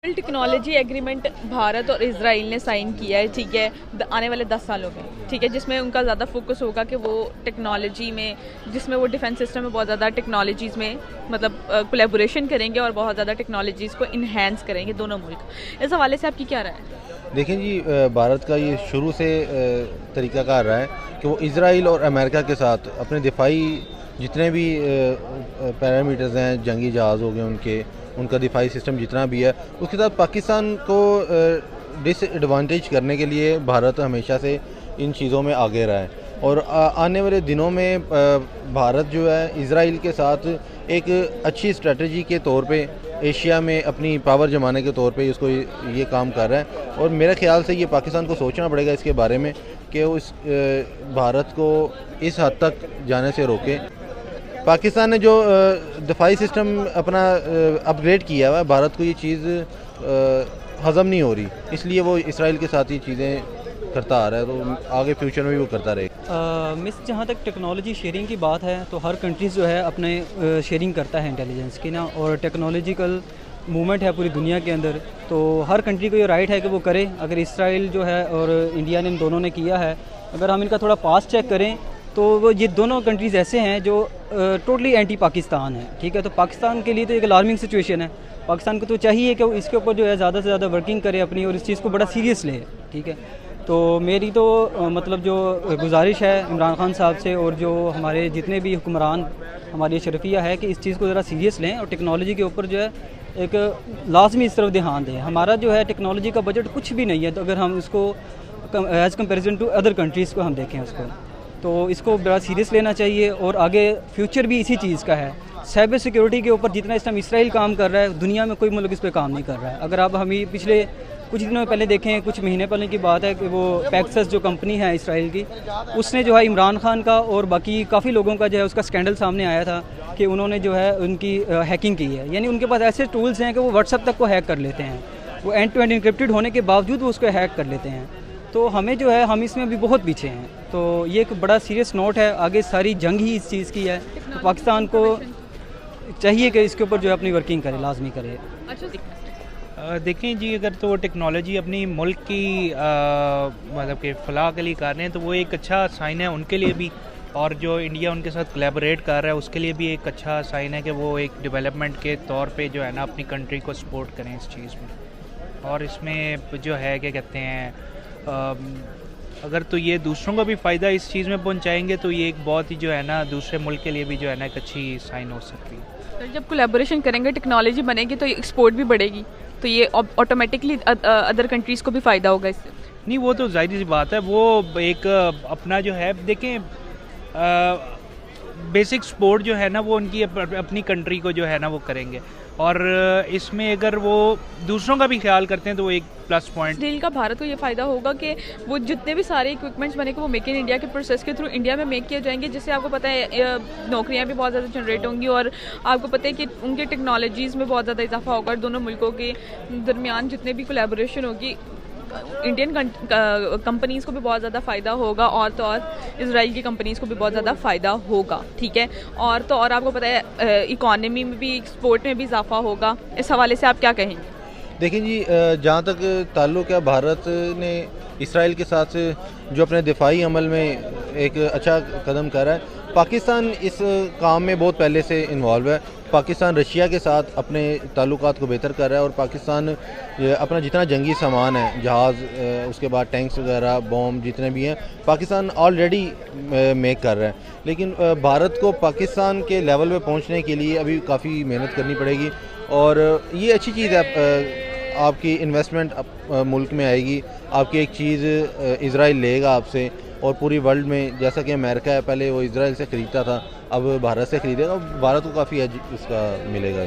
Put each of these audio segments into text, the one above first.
Technology agreement Bharat और Israel ने sign किया है, ठीक है, आने वाले 10 सालों में, ठीक है, जिसमें उनका ज़्यादा फोकस होगा कि वो टेक्नोलॉजी में, जिसमें वो डिफेंस सिस्टम में बहुत ज़्यादा टेक्नोलॉजीज़ में मतलब कोलैबोरेशन करेंगे और बहुत ज़्यादा टेक्नोलॉजीज़ को इन्हेंस करेंगे दोनों मुल्क। इस हवाले से आपकी क्या राय है? देखें जी, भारत का ये शुरू से तरीक़ाकार रहा है कि वो इजराइल और अमेरिका के साथ अपने दिफाई जितने भी पैरामीटर्स हैं, जंगी जहाज़ हो गए उनका दिफाई सिस्टम जितना भी है, उसके साथ पाकिस्तान को डिसएडवांटेज करने के लिए भारत हमेशा से इन चीज़ों में आगे रहा है। और आने वाले दिनों में भारत जो है इजराइल के साथ एक अच्छी स्ट्रेटजी के तौर पे एशिया में अपनी पावर जमाने के तौर पे उसको ये काम कर रहा है। और मेरे ख्याल से ये पाकिस्तान को सोचना पड़ेगा इसके बारे में कि वो इस भारत को इस हद तक जाने से रोके। पाकिस्तान ने जो दफाई सिस्टम अपना अपग्रेड किया हुआ है, भारत को ये चीज़ हज़म नहीं हो रही, इसलिए वो इसराइल के साथ ये चीज़ें करता आ रहा है, तो आगे फ्यूचर में भी वो करता रहेगा। मिस, जहाँ तक टेक्नोलॉजी शेयरिंग की बात है तो हर कंट्रीज़ जो है अपने शेयरिंग करता है इंटेलिजेंस की ना, और टेक्नोलॉजिकल मूवमेंट है पूरी दुनिया के अंदर, तो हर कंट्री को ये राइट है कि वो करे। अगर इसराइल जो है और इंडिया ने इन दोनों ने किया है, अगर हम इनका थोड़ा पास चेक करें तो वो ये दोनों कंट्रीज़ ऐसे हैं जो टोटली एंटी पाकिस्तान है, ठीक है। तो पाकिस्तान के लिए तो एक अलार्मिंग सिचुएशन है। पाकिस्तान को तो चाहिए कि वो इसके ऊपर जो है ज़्यादा से ज़्यादा वर्किंग करे अपनी, और इस चीज़ को बड़ा सीरियस ले, ठीक है। तो मेरी तो मतलब जो गुजारिश है इमरान खान साहब से और जो हमारे जितने भी हुक्मरान हमारी शरफिया है कि इस चीज़ को ज़रा सीरियस लें और टेक्नोलॉजी के ऊपर जो है एक लाजमी इस तरफ ध्यान दें। हमारा जो है टेक्नोलॉजी का बजट कुछ भी नहीं है, तो अगर हम इसको as comparison to other countries को हम देखें उसको, तो इसको बड़ा सीरियस लेना चाहिए। और आगे फ्यूचर भी इसी चीज़ का है। साइबर सिक्योरिटी के ऊपर जितना इस टाइम इसराइल काम कर रहा है, दुनिया में कोई मुल्क इस पर काम नहीं कर रहा है। अगर आप हम पिछले कुछ दिनों पहले देखें, कुछ महीने पहले की बात है कि वो पैक्सस जो कंपनी है इसराइल की, उसने जो है इमरान खान का और बाकी काफ़ी लोगों का जो है उसका स्कैंडल सामने आया था कि उन्होंने जो है उनकी हैकिंग की है। यानी उनके पास ऐसे टूल्स हैं कि वो व्हाट्सएप तक को हैक कर लेते हैं, वो एंड टू एंड इनक्रिप्टेड होने के बावजूद वो उसको हैक कर लेते हैं। तो हमें जो है हम इसमें अभी बहुत पीछे हैं, तो ये एक बड़ा सीरियस नोट है। आगे सारी जंग ही इस चीज़ की है, तो पाकिस्तान को चाहिए कि इसके ऊपर जो है अपनी वर्किंग करे, लाजमी करे। देखें जी, अगर तो टेक्नोलॉजी अपनी मुल्क की मतलब कि फलाह के लिए कर रहे हैं तो वो एक अच्छा साइन है उनके लिए भी, और जो इंडिया उनके साथ कोलैबोरेट कर रहा है उसके लिए भी एक अच्छा साइन है कि वो एक डेवलपमेंट के तौर पे जो है ना अपनी कंट्री को सपोर्ट करें इस चीज़ में। और इसमें जो है क्या कहते हैं, अगर तो ये दूसरों को भी फ़ायदा इस चीज़ में पहुंचाएंगे तो ये एक बहुत ही जो है ना दूसरे मुल्क के लिए भी जो है ना एक अच्छी साइन हो सकती है। तो जब कोलैबोरेशन करेंगे, टेक्नोलॉजी बनेगी तो एक्सपोर्ट भी बढ़ेगी, तो ये ऑटोमेटिकली अदर कंट्रीज़ को भी फ़ायदा होगा इससे। नहीं, वो तो जाहिर सी बात है, वो एक अपना जो है देखें बेसिक सपोर्ट जो है ना वो उनकी अपनी कंट्री को जो है ना वो करेंगे, और इसमें अगर वो दूसरों का भी ख्याल करते हैं तो वो एक प्लस पॉइंट। डील का भारत को ये फ़ायदा होगा कि वो जितने भी सारे इक्विपमेंट्स बनेंगे वो मेक इन इंडिया के प्रोसेस के थ्रू इंडिया में मेक किए जाएंगे, जिससे आपको पता है नौकरियां भी बहुत ज़्यादा जनरेट होंगी, और आपको पता है कि उनके टेक्नोलॉजीज़ में बहुत ज़्यादा इजाफा होगा। दोनों मुल्कों के दरमियान जितने भी कोलैबोरेशन होगी, इंडियन कंपनीज़ को भी बहुत ज़्यादा फ़ायदा होगा, और तो और इजराइल की कंपनीज़ को भी बहुत ज़्यादा फ़ायदा होगा, ठीक है। और तो और आपको पता है इकॉनमी में भी, एक्सपोर्ट में भी इजाफा होगा। इस हवाले से आप क्या कहेंगे? देखिए जी, जहाँ तक ताल्लुक़ है, भारत ने इसराइल के साथ जो अपने दिफाई अमल में एक अच्छा कदम कर रहा है। पाकिस्तान इस काम में बहुत पहले से इन्वॉल्व है। पाकिस्तान रशिया के साथ अपने ताल्लुकात को बेहतर कर रहा है, और पाकिस्तान अपना जितना जंगी सामान है, जहाज़, उसके बाद टैंक्स वगैरह, बॉम्ब जितने भी हैं, पाकिस्तान ऑलरेडी मेक कर रहा है। लेकिन भारत को पाकिस्तान के लेवल पे पहुंचने के लिए अभी काफ़ी मेहनत करनी पड़ेगी, और ये अच्छी चीज़ है। आपकी इन्वेस्टमेंट मुल्क में आएगी, आपकी एक चीज़ इजराइल लेगा आपसे, और पूरी वर्ल्ड में, जैसा कि अमेरिका है पहले वो इजराइल से ख़रीदता था, अब भारत से ख़रीदेगा, भारत को काफ़ी इसका मिलेगा।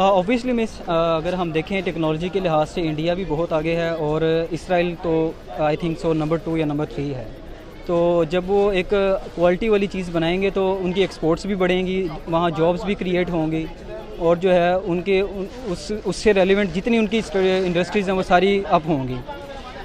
ऑब्वियसली मिस, अगर हम देखें टेक्नोलॉजी के लिहाज से इंडिया भी बहुत आगे है, और इसराइल तो आई थिंक सो नंबर 2 या नंबर 3 है। तो जब वो एक क्वालिटी वाली चीज़ बनाएंगे तो उनकी एक्सपोर्ट्स भी बढ़ेंगी, वहाँ जॉब्स भी क्रिएट होंगी, और जो है उनके उससे रेलिवेंट जितनी उनकी इंडस्ट्रीज़ हैं वो सारी अप होंगी।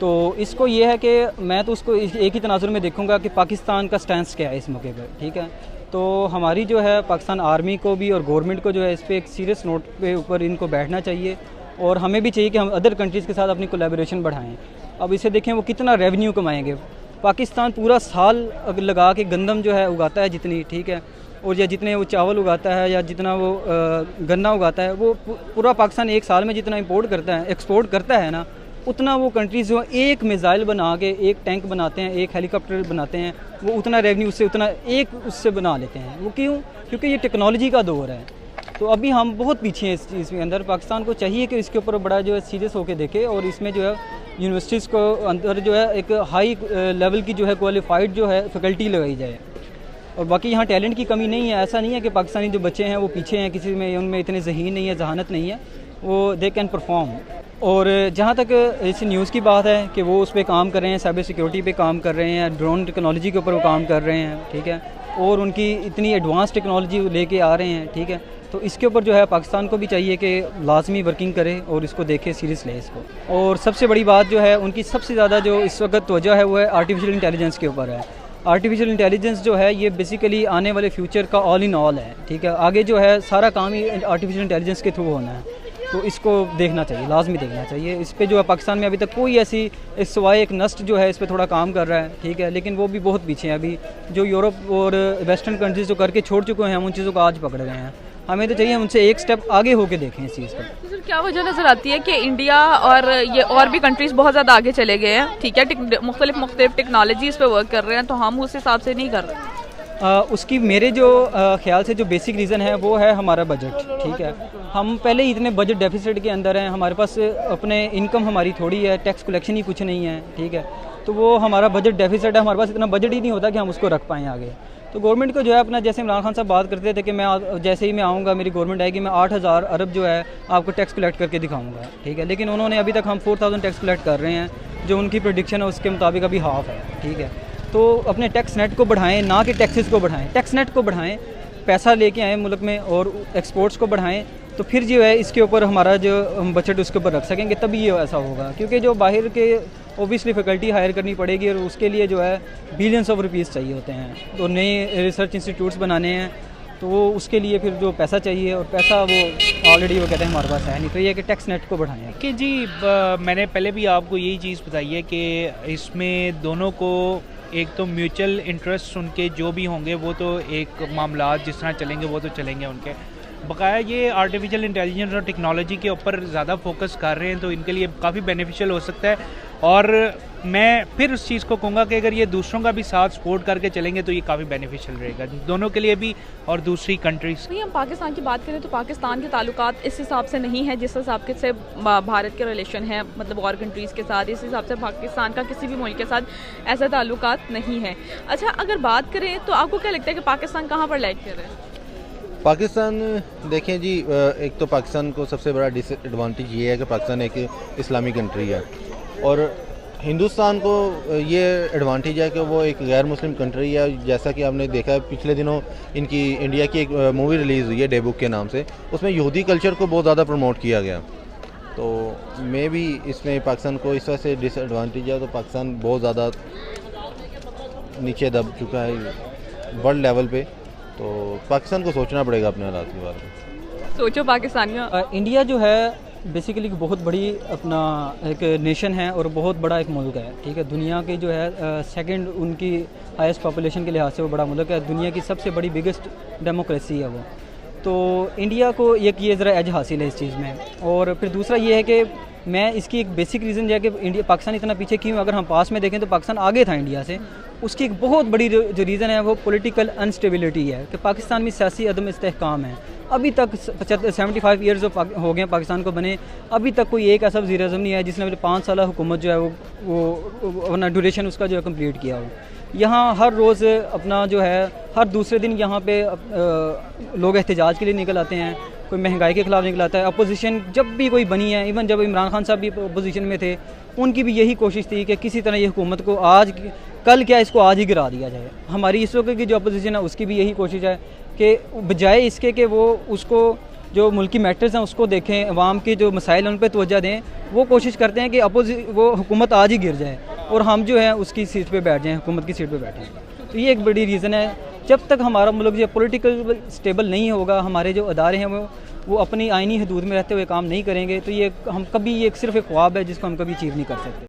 तो इसको ये है कि मैं तो उसको एक ही तनाजुर में देखूंगा कि पाकिस्तान का स्टैंस क्या है इस मौके पर, ठीक है। तो हमारी जो है पाकिस्तान आर्मी को भी और गवर्नमेंट को जो है इस पर एक सीरियस नोट पे ऊपर इनको बैठना चाहिए और हमें भी चाहिए कि हम अदर कंट्रीज़ के साथ अपनी कोलैबोरेशन बढ़ाएं। अब इसे देखें वो कितना रेवेन्यू कमाएंगे। पाकिस्तान पूरा साल लगा के गंदम जो है उगाता है जितनी, ठीक है, और या जितने वो चावल उगाता है या जितना वो गन्ना उगाता है, वो पूरा पाकिस्तान एक साल में जितना इंपोर्ट करता है, एक्सपोर्ट करता है ना, उतना वो कंट्रीज़ जो एक मिसाइल बना के, एक टैंक बनाते हैं, एक हेलीकॉप्टर बनाते हैं, वो उतना रेवेन्यू उससे उतना एक उससे बना लेते हैं। वो क्यों? क्योंकि ये टेक्नोलॉजी का दौर है। तो अभी हम बहुत पीछे हैं इस चीज़ के अंदर। पाकिस्तान को चाहिए कि इसके ऊपर बड़ा जो है सीरियस होकर देखे और इसमें जो है यूनिवर्सिटीज़ को अंदर जो है एक हाई लेवल की जो है क्वालिफाइड जो है फैकल्टी लगाई जाए। और बाकी यहाँ टैलेंट की कमी नहीं है। ऐसा नहीं है कि पाकिस्तानी जो बच्चे हैं वो पीछे हैं, किसी में उनमें इतने ज़हीन नहीं है, जहानत नहीं है, वो दे कैन परफॉर्म। और जहाँ तक इस न्यूज़ की बात है कि वो उस पर काम कर रहे हैं, साइबर सिक्योरिटी पे काम कर रहे हैं, ड्रोन टेक्नोलॉजी के ऊपर वो काम कर रहे हैं, ठीक है, और उनकी इतनी एडवांस टेक्नोलॉजी लेके आ रहे हैं, ठीक है, तो इसके ऊपर जो है पाकिस्तान को भी चाहिए कि लाजमी वर्किंग करे और इसको देखे, सीरियस ले इसको। और सबसे बड़ी बात जो है उनकी सबसे ज़्यादा जो इस वक्त तवज्जो है वो है आर्टिफिशियल इंटेलिजेंस के ऊपर है। आर्टिफिशियल इंटेलिजेंस जो है ये बेसिकली आने वाले फ्यूचर का ऑल इन ऑल है, ठीक है, आगे जो है सारा काम ही आर्टिफिशियल इंटेलिजेंस के थ्रू होना है। तो इसको देखना चाहिए, लाजमी देखना चाहिए। इस पे जो है पाकिस्तान में अभी तक कोई ऐसी इस सिवाय एक नस्ट जो है इस पे थोड़ा काम कर रहा है, ठीक है, लेकिन वो भी बहुत पीछे है। अभी जो यूरोप और वेस्टर्न कंट्रीज़ जो करके छोड़ चुके हैं हम उन चीज़ों को आज पकड़ रहे हैं। हमें तो चाहिए उनसे एक स्टेप आगे होके देखें इस चीज़ को। सर क्या वजह नज़र आती है कि इंडिया और ये और भी कंट्रीज़ बहुत ज़्यादा आगे चले गए हैं, ठीक है, मुख्तलिफ टेक्नोलॉजीज़ पे वर्क कर रहे हैं, तो हम उस हिसाब से नहीं कर रहे? उसकी मेरे जो ख्याल से जो बेसिक रीज़न है वो है हमारा बजट, ठीक है। हम पहले ही इतने बजट डेफिसिट के अंदर हैं, हमारे पास अपने इनकम हमारी थोड़ी है, टैक्स कलेक्शन ही कुछ नहीं है, ठीक है, तो वो हमारा बजट डेफिसिट है, हमारे पास इतना बजट ही नहीं होता कि हम उसको रख पाएँ आगे। तो गवर्नमेंट को जो है अपना, जैसे इमरान खान साहब बात करते थे कि मैं जैसे ही मैं आऊँगा, मेरी गवर्नमेंट आएगी, मैं 8000 अरब जो है आपको टैक्स कलेक्ट करके दिखाऊँगा, ठीक है, लेकिन उन्होंने अभी तक हम 4000 टैक्स कलेक्ट कर रहे हैं, जो उनकी प्रेडिक्शन है उसके मुताबिक अभी हाफ है, ठीक है। तो अपने टैक्स नेट को बढ़ाएं, ना कि टैक्सेस को बढ़ाएं, टैक्स नेट को बढ़ाएं, पैसा लेके आएँ मुल्क में और एक्सपोर्ट्स को बढ़ाएं, तो फिर जो है इसके ऊपर हमारा जो हम बजट उसके ऊपर रख सकेंगे, तभी ये ऐसा होगा। क्योंकि जो बाहर के ओबियसली फैकल्टी हायर करनी पड़ेगी और उसके लिए जो है बिलियंस ऑफ रुपीज़ चाहिए होते हैं, तो नए रिसर्च इंस्टीट्यूट्स बनाने हैं, तो वो उसके लिए फिर जो पैसा चाहिए, और पैसा वो ऑलरेडी वो कहते हैं हमारे पास है नहीं, तो ये कि टैक्स नेट को बढ़ाएं। कि जी मैंने पहले भी आपको यही चीज़ बताई है कि इसमें दोनों को एक तो म्यूचुअल इंटरेस्ट उनके जो भी होंगे वो तो एक मामला जिस तरह चलेंगे वो तो चलेंगे उनके, बकाया ये आर्टिफिशियल इंटेलिजेंस और टेक्नोलॉजी के ऊपर ज़्यादा फोकस कर रहे हैं, तो इनके लिए काफ़ी बेनिफिशियल हो सकता है। और मैं फिर उस चीज़ को कहूँगा कि अगर ये दूसरों का भी साथ सपोर्ट करके चलेंगे तो ये काफ़ी बेनिफिशियल रहेगा दोनों के लिए भी और दूसरी कंट्रीज। नहीं, हम पाकिस्तान की बात करें तो पाकिस्तान के ताल्लुकात इस हिसाब से नहीं है जिस हिसाब के से भारत के रिलेशन है, मतलब और कंट्रीज़ के साथ, इस हिसाब से पाकिस्तान का किसी भी मुल्क के साथ ऐसा ताल्लुकात नहीं है। अच्छा, अगर बात करें तो आपको क्या लगता है कि पाकिस्तान कहाँ पर लैग कर रहा है? पाकिस्तान देखें जी, एक तो पाकिस्तान को सबसे बड़ा डिसएडवांटेज ये है कि पाकिस्तान एक इस्लामी कंट्री है, और हिंदुस्तान को ये एडवांटेज है कि वो एक गैर मुस्लिम कंट्री है। जैसा कि आपने देखा है पिछले दिनों इनकी इंडिया की एक मूवी रिलीज़ हुई है डेबुक के नाम से, उसमें यहूदी कल्चर को बहुत ज़्यादा प्रमोट किया गया, तो मे भी इसमें पाकिस्तान को इस वजह से डिसएडवांटेज है। तो पाकिस्तान बहुत ज़्यादा नीचे दब चुका है वर्ल्ड लेवल पे, तो पाकिस्तान को सोचना पड़ेगा अपने हालात के बारे में। सोचो पाकिस्तानियों, इंडिया जो है बेसिकली बहुत बड़ी अपना एक नेशन है और बहुत बड़ा एक मुल्क है, ठीक है, दुनिया की जो है सेकंड उनकी हाईएस्ट पॉपुलेशन के लिहाज से वो बड़ा मुल्क है, दुनिया की सबसे बड़ी बिगेस्ट डेमोक्रेसी है वो। तो इंडिया को एक ये ज़रा एज हासिल है इस चीज़ में। और फिर दूसरा ये है कि मैं इसकी एक बेसिक रीज़न जो है कि इंडिया पाकिस्तान इतना पीछे क्यों, अगर हम पास में देखें तो पाकिस्तान आगे था इंडिया से, उसकी एक बहुत बड़ी जो रीज़न है वो पॉलिटिकल अनस्टेबिलिटी है कि पाकिस्तान में सियासी अदम इस्तेहकाम है। अभी तक 75 ईयर्स हो गए पाकिस्तान को बने, अभी तक कोई एक ऐसा वज़ीर आज़म नहीं है जिसने 5 साल हुकूमत जो है वो अपना ड्यूरेशन उसका जो है कम्प्लीट किया हो। यहाँ हर रोज़ अपना जो है हर दूसरे दिन यहाँ पे लोग एहतजाज के लिए निकल आते हैं, कोई महंगाई के ख़िलाफ़ निकल आता है। अपोजिशन जब भी कोई बनी है, इवन जब इमरान खान साहब भी अपोजिशन में थे, उनकी भी यही कोशिश थी कि किसी तरह ये हुकूमत को आज कल क्या इसको आज ही गिरा दिया जाए। हमारी इस वक्त की जो अपोजिशन है उसकी भी यही कोशिश है कि बजाय इसके कि वो उसको जो मुल्की मैटर्स हैं उसको देखें, अवाम के जो मसाइल हैं उन पर तवज्जो दें, वो कोशिश करते हैं कि वो हुकूमत आज ही गिर जाए और हम जो है उसकी सीट पे बैठ जाएं, हुकूमत की सीट पे बैठें। तो ये एक बड़ी रीज़न है। जब तक हमारा मुल्क जो पॉलिटिकल स्टेबल नहीं होगा, हमारे जो अदारे हैं वो अपनी आइनी हदूद में रहते हुए काम नहीं करेंगे तो ये हम कभी, ये सिर्फ एक ख्वाब है जिसको हम कभी अचीव नहीं कर सकते।